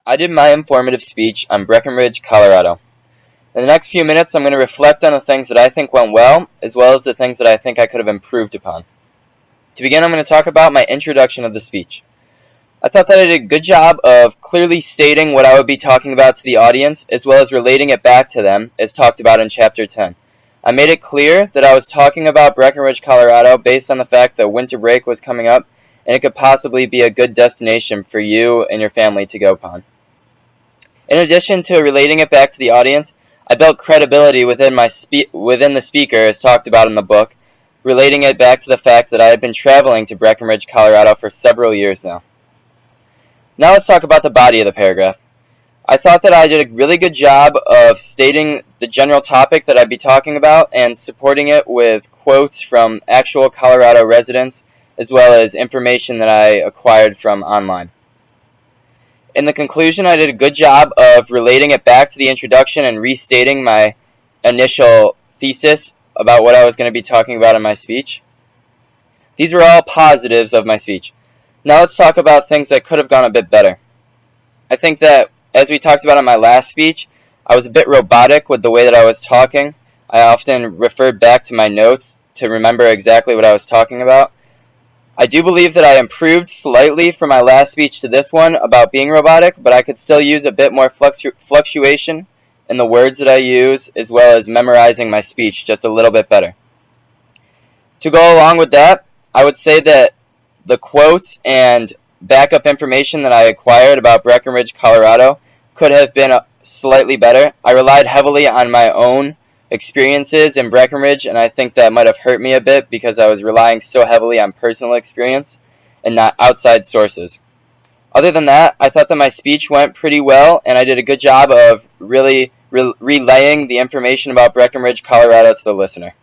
I did my informative speech on Breckenridge, Colorado. In the next few minutes, I'm going to reflect on the things that I think went well, as well as the things that I think I could have improved upon. To begin, I'm going to talk about my introduction of the speech. I thought that I did a good job of clearly stating what I would be talking about to the audience, as well as relating it back to them, as talked about in Chapter 10. I made it clear that I was talking about Breckenridge, Colorado, based on the fact that winter break was coming up, and it could possibly be a good destination for you and your family to go upon. In addition to relating it back to the audience, I built credibility within the speaker, as talked about in the book, relating it back to the fact that I had been traveling to Breckenridge, Colorado for several years now. Now let's talk about the body of the paragraph. I thought that I did a really good job of stating the general topic that I'd be talking about and supporting it with quotes from actual Colorado residents, as well as information that I acquired from online. In the conclusion, I did a good job of relating it back to the introduction and restating my initial thesis about what I was going to be talking about in my speech. These were all positives of my speech. Now let's talk about things that could have gone a bit better. I think that, as we talked about in my last speech, I was a bit robotic with the way that I was talking. I often referred back to my notes to remember exactly what I was talking about. I do believe that I improved slightly from my last speech to this one about being robotic, but I could still use a bit more fluctuation in the words that I use, as well as memorizing my speech just a little bit better. To go along with that, I would say that the quotes and backup information that I acquired about Breckenridge, Colorado could have been slightly better. I relied heavily on my own experiences in Breckenridge, and I think that might have hurt me a bit because I was relying so heavily on personal experience and not outside sources. Other than that, I thought that my speech went pretty well, and I did a good job of really relaying the information about Breckenridge, Colorado to the listener.